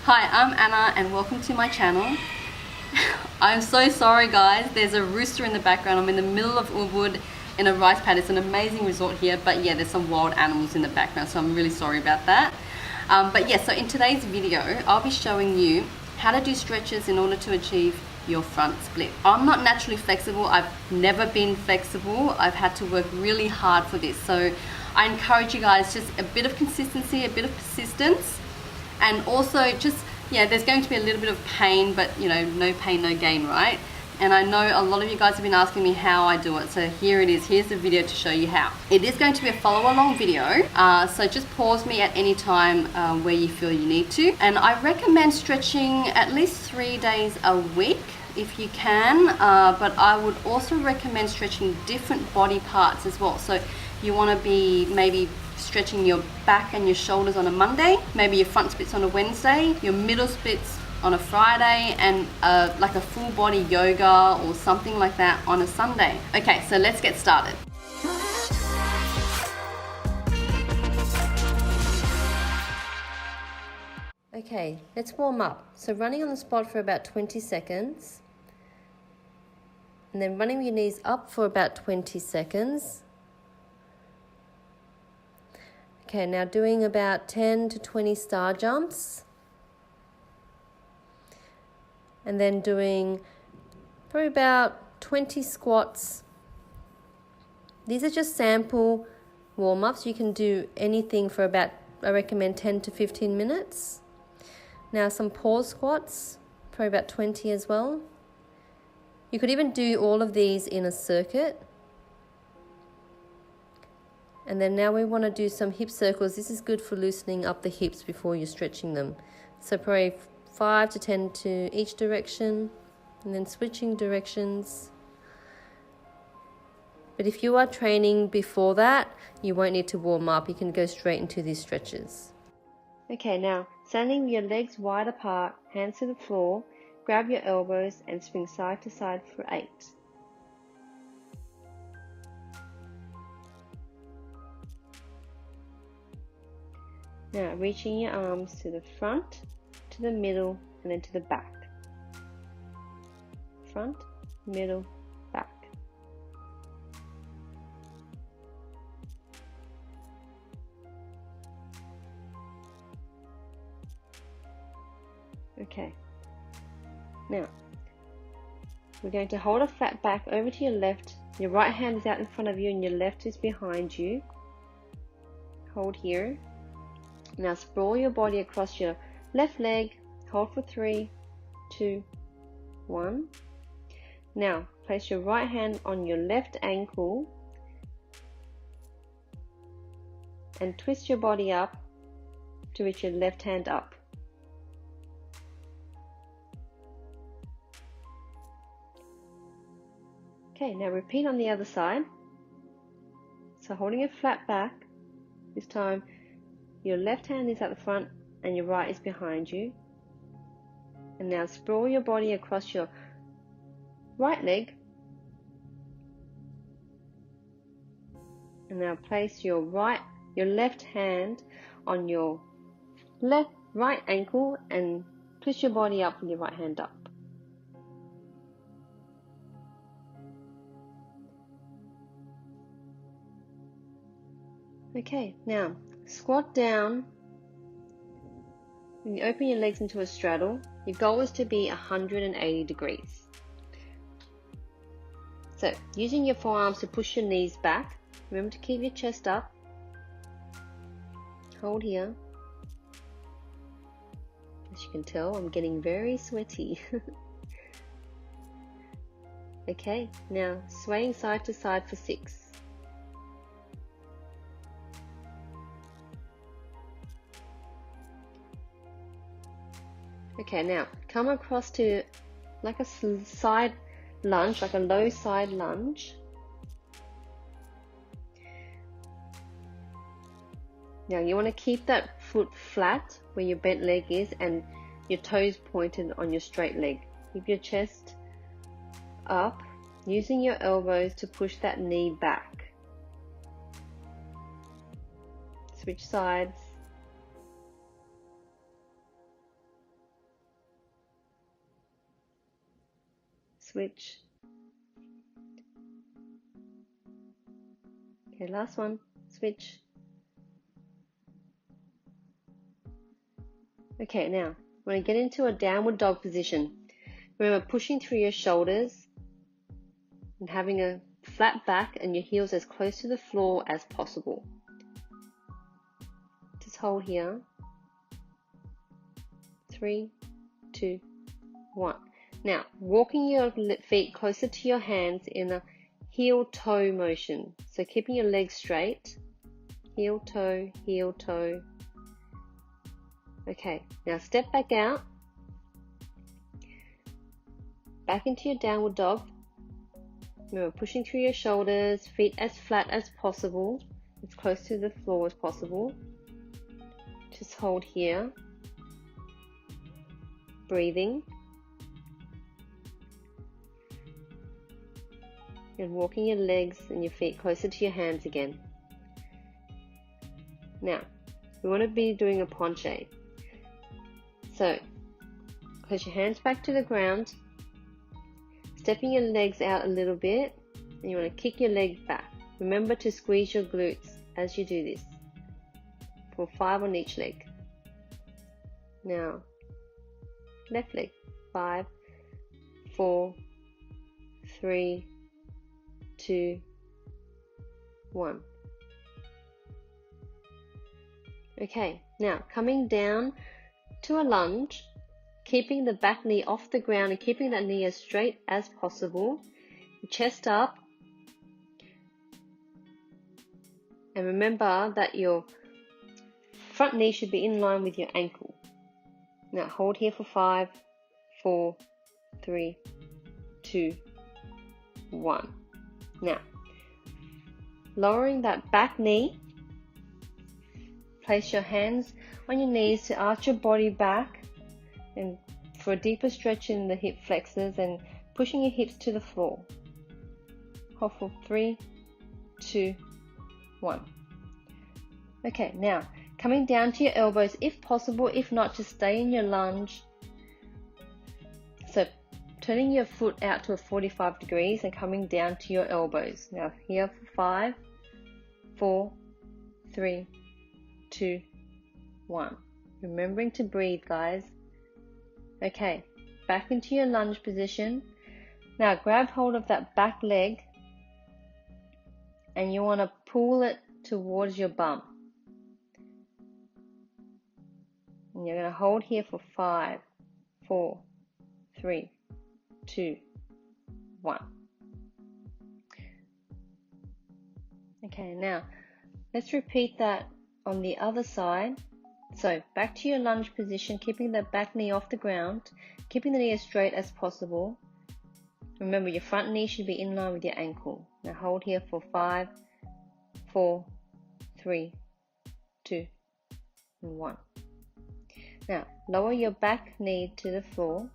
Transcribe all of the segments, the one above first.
Hi, I'm Anna and welcome to my channel. I'm so sorry guys, there's a rooster in the background. I'm in the middle of Ubud in a rice paddy. It's an amazing resort here, but yeah, there's some wild animals in the background, so I'm really sorry about that. But yeah, so in today's video, I'll be showing you how to do stretches in order to achieve your front split. I'm not naturally flexible. I've never been flexible. I've had to work really hard for this. So I encourage you guys, just a bit of consistency, a bit of persistence, and also just, yeah, there's going to be a little bit of pain, but you know, no pain, no gain, right? And I know a lot of you guys have been asking me how I do it, so here it is. Here's the video to show you how. It is going to be a follow along video, so just pause me at any time where you feel you need to. And I recommend stretching at least 3 days a week if you can, but I would also recommend stretching different body parts as well. So you want to be maybe stretching your back and your shoulders on a Monday, maybe your front splits on a Wednesday, your middle splits on a Friday, and like a full body yoga or something like that on a Sunday. Okay, so let's get started. Okay, let's warm up. So running on the spot for about 20 seconds, and then running your knees up for about 20 seconds. Okay, now doing about 10 to 20 star jumps. And then doing probably about 20 squats. These are just sample warm-ups. You can do anything for about, I recommend 10 to 15 minutes. Now some pause squats, probably about 20 as well. You could even do all of these in a circuit. And then now we want to do some hip circles. This is good for loosening up the hips before you're stretching them. So probably 5 to 10 to each direction, and then switching directions. But if you are training before that, you won't need to warm up. You can go straight into these stretches. Okay, now standing your legs wide apart, hands to the floor, grab your elbows and swing side to side for 8. Now reaching your arms to the front, to the middle, and then to the back. Front, middle, back. Okay. Now, we're going to hold a flat back over to your left. Your right hand is out in front of you and your left is behind you. Hold here. Now sprawl your body across your left leg. Hold for 3, 2, 1. Now place your right hand on your left ankle and twist your body up to reach your left hand up. Okay, now repeat on the other side. So holding a flat back, this time your left hand is at the front and your right is behind you. And now sprawl your body across your right leg. And now place your left hand on your right ankle and twist your body up with your right hand up. Okay, now squat down. When you open your legs into a straddle, your goal is to be 180 degrees. So, using your forearms to push your knees back. Remember to keep your chest up. Hold here. As you can tell, I'm getting very sweaty. Okay, now swaying side to side for 6. Okay, now come across to like a side lunge, like a low side lunge. Now you want to keep that foot flat where your bent leg is and your toes pointed on your straight leg. Keep your chest up, using your elbows to push that knee back. Switch sides. switch. Okay, last one, switch. Okay, now when I get into a downward dog position, remember pushing through your shoulders and having a flat back and your heels as close to the floor as possible. Just hold here. 3, 2, 1. Now, walking your feet closer to your hands in a heel-toe motion. So keeping your legs straight. Heel-toe, heel-toe. Okay, now step back out. Back into your downward dog. Remember, pushing through your shoulders, feet as flat as possible, as close to the floor as possible. Just hold here. Breathing. And walking your legs and your feet closer to your hands again. Now, we want to be doing a penché. So, close your hands back to the ground, stepping your legs out a little bit, and you want to kick your leg back. Remember to squeeze your glutes as you do this, for 5 on each leg. Now, left leg, 5, 4, 3, 2, 1. Okay, now coming down to a lunge, keeping the back knee off the ground and keeping that knee as straight as possible, chest up, and remember that your front knee should be in line with your ankle. Now hold here for 5, 4, 3, 2, 1. Now, lowering that back knee, place your hands on your knees to arch your body back and for a deeper stretch in the hip flexors and pushing your hips to the floor. Hold for 3, 2, 1. Okay, now coming down to your elbows if possible. If not, just stay in your lunge. So turning your foot out to a 45 degrees and coming down to your elbows. Now here for 5, 4, 3, 2, 1. Remembering to breathe, guys. Okay, back into your lunge position. Now grab hold of that back leg and you want to pull it towards your bum. And you're going to hold here for 5, 4, 3, 2, 1. Okay, now let's repeat that on the other side. So back to your lunge position, keeping the back knee off the ground, keeping the knee as straight as possible. Remember, your front knee should be in line with your ankle. Now hold here for 5, 4, 3, 2, and 1. Now lower your back knee to the floor.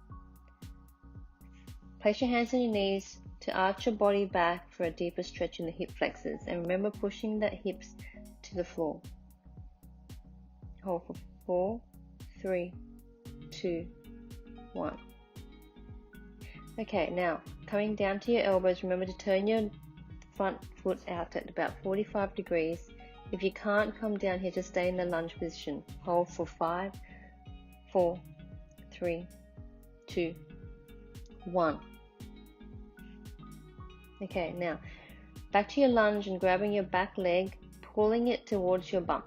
Place your hands on your knees to arch your body back for a deeper stretch in the hip flexors. And remember pushing the hips to the floor. Hold for 4, 3, 2, 1. Okay, now coming down to your elbows, remember to turn your front foot out at about 45 degrees. If you can't come down here, just stay in the lunge position. Hold for 5, 4, 3, 2, 1. Okay, now back to your lunge and grabbing your back leg, pulling it towards your bum.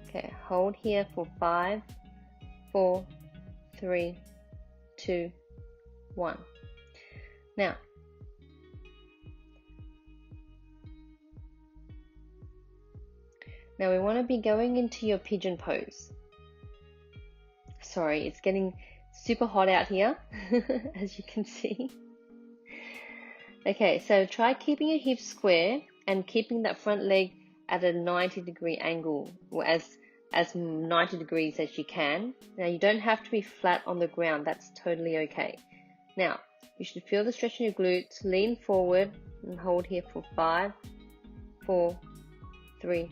Okay, hold here for 5, 4, 3, 2, 1. Now, we want to be going into your pigeon pose. Sorry, it's getting super hot out here, as you can see. Okay, so try keeping your hips square and keeping that front leg at a 90-degree angle, or as 90 degrees as you can. Now, you don't have to be flat on the ground. That's totally okay. Now, you should feel the stretch in your glutes. Lean forward and hold here for 5, 4, 3,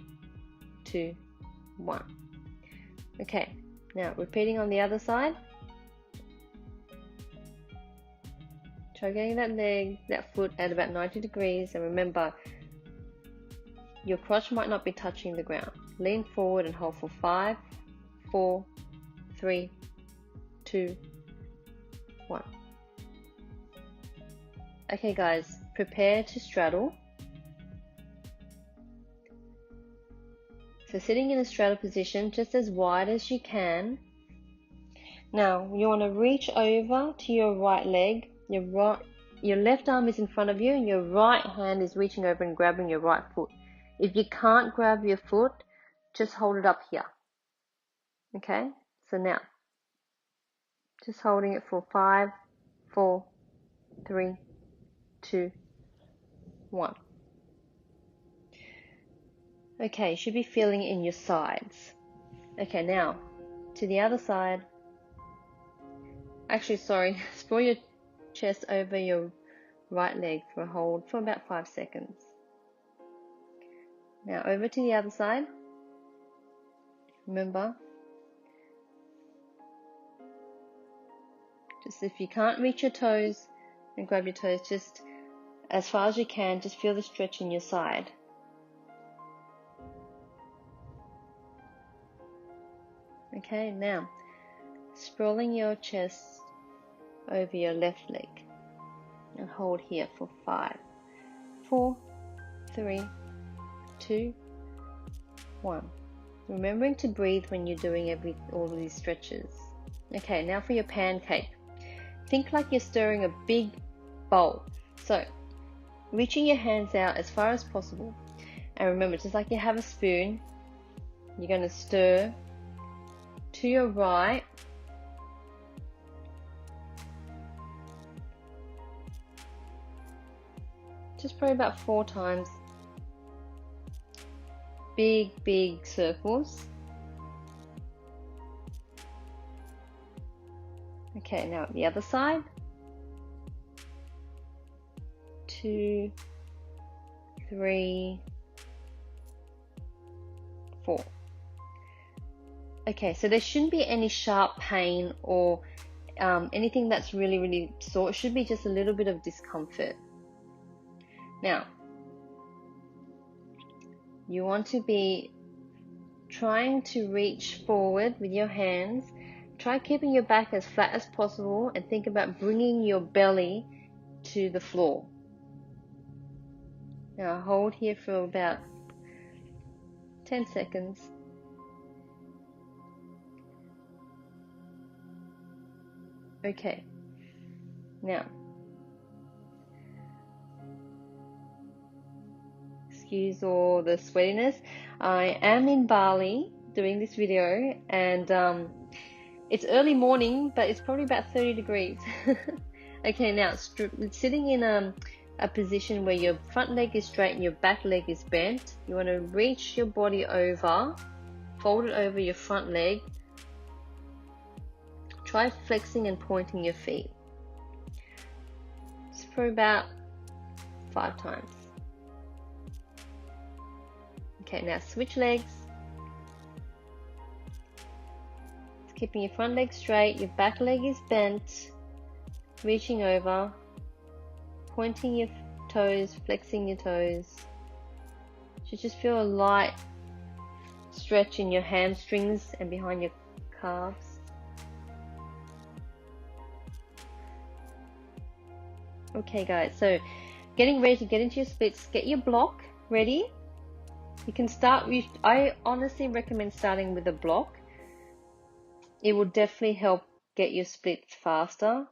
2, 1. Okay, now repeating on the other side. Try getting that foot at about 90 degrees, and remember, your crotch might not be touching the ground. Lean forward and hold for 5, 4, 3, 2, 1. Okay guys, prepare to straddle. So sitting in a straddle position, just as wide as you can. Now you want to reach over to your right leg. Your left arm is in front of you and your right hand is reaching over and grabbing your right foot. If you can't grab your foot, just hold it up here. Okay, so now just holding it for 5, 4, 3, 2, 1. Okay, you should be feeling it in your sides. Okay, now to the other side. Actually, sorry, sprawl your chest over your right leg for a hold for about 5 seconds. Now over to the other side. Remember, just if you can't reach your toes and grab your toes, just as far as you can, just feel the stretch in your side. Okay, now sprawling your chest over your left leg and hold here for 5, 4, 3, 2, 1. Remembering to breathe when you're doing all of these stretches. Okay, now for your pancake. Think like you're stirring a big bowl. So, reaching your hands out as far as possible. And remember, just like you have a spoon, you're going to stir to your right. Just probably about 4 times. Big circles. Okay, now the other side. 2, 3, 4. Okay, so there shouldn't be any sharp pain or anything that's really sore. It should be just a little bit of discomfort. Now, you want to be trying to reach forward with your hands. Try keeping your back as flat as possible and think about bringing your belly to the floor. Now hold here for about 10 seconds. Okay, now excuse all the sweatiness. I am in Bali doing this video, and it's early morning, but it's probably about 30 degrees. Okay, now sitting in a position where your front leg is straight and your back leg is bent. You want to reach your body over, fold it over your front leg. Try flexing and pointing your feet. Just for about 5 times. Okay, now switch legs. Keeping your front leg straight, your back leg is bent. Reaching over, pointing your toes, flexing your toes. You should just feel a light stretch in your hamstrings and behind your calves. Okay guys, so getting ready to get into your splits. Get your block ready. You can start with, I honestly recommend starting with a block. It will definitely help get your splits faster.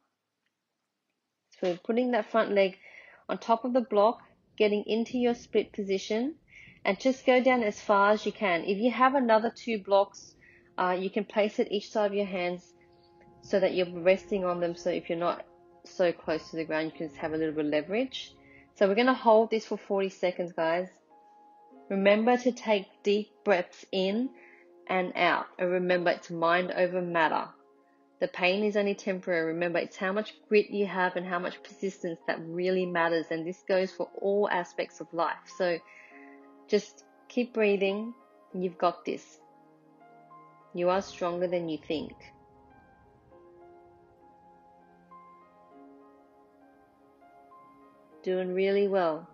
So putting that front leg on top of the block, getting into your split position, and just go down as far as you can. If you have another 2 blocks, you can place it each side of your hands so that you're resting on them, so if you're not so close to the ground, you can just have a little bit of leverage. So we're going to hold this for 40 seconds, guys. Remember to take deep breaths in and out, and remember, it's mind over matter. The pain is only temporary. Remember, it's how much grit you have and how much persistence that really matters, and this goes for all aspects of life. So just keep breathing. You've got this. You are stronger than you think. Doing really well.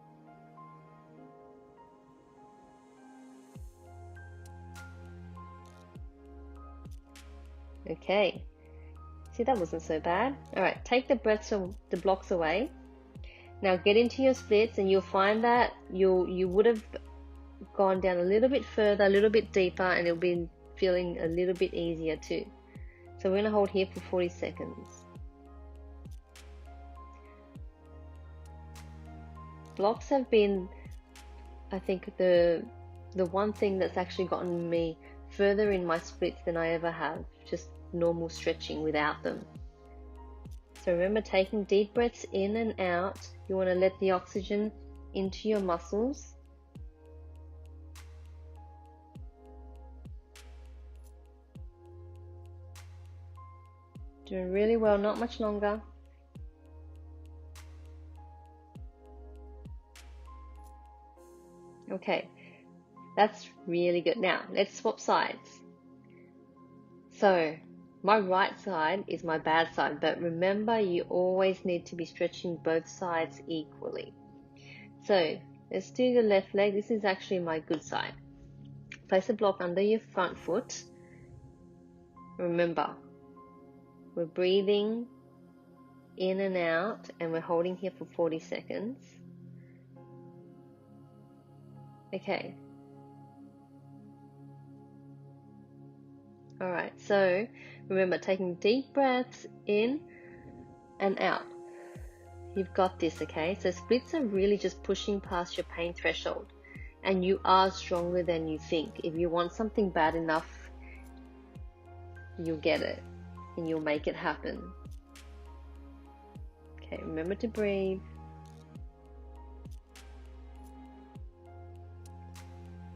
Okay. See, that wasn't so bad. Alright, take the blocks away. Now get into your splits, and you'll find that you would have gone down a little bit further, a little bit deeper, and it'll be feeling a little bit easier too. So we're going to hold here for 40 seconds. Blocks have been, I think, the one thing that's actually gotten me further in my splits than I ever have, just normal stretching without them. So remember, taking deep breaths in and out. You want to let the oxygen into your muscles. Doing really well, not much longer. Okay, that's really good. Now, let's swap sides. So, my right side is my bad side, but remember, you always need to be stretching both sides equally. So, let's do the left leg. This is actually my good side. Place a block under your front foot. Remember, we're breathing in and out, and we're holding here for 40 seconds. Okay. Alright, so remember, taking deep breaths in and out. You've got this, okay? So splits are really just pushing past your pain threshold, and you are stronger than you think. If you want something bad enough, you'll get it, and you'll make it happen. Okay, remember to breathe.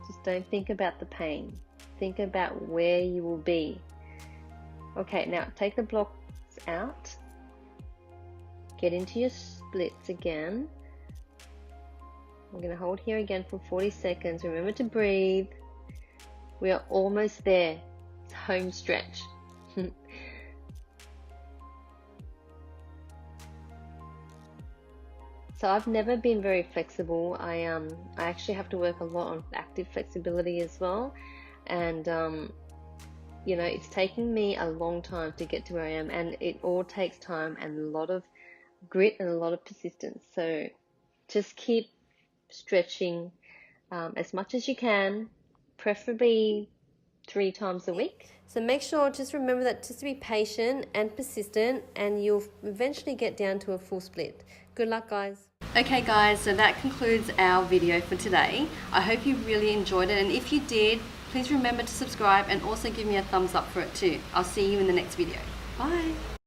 Just don't think about the pain. Think about where you will be. Okay, now take the blocks out. Get into your splits again. I'm going to hold here again for 40 seconds. Remember to breathe. We are almost there. It's home stretch. So I've never been very flexible. I actually have to work a lot on active flexibility as well. And you know, it's taken me a long time to get to where I am, and it all takes time and a lot of grit and a lot of persistence. So just keep stretching as much as you can, preferably 3 times a week. So make sure, just remember that, just to be patient and persistent, and you'll eventually get down to a full split. Good luck, guys. Okay guys, so that concludes our video for today. I hope you really enjoyed it, and if you did, please remember to subscribe and also give me a thumbs up for it too. I'll see you in the next video. Bye.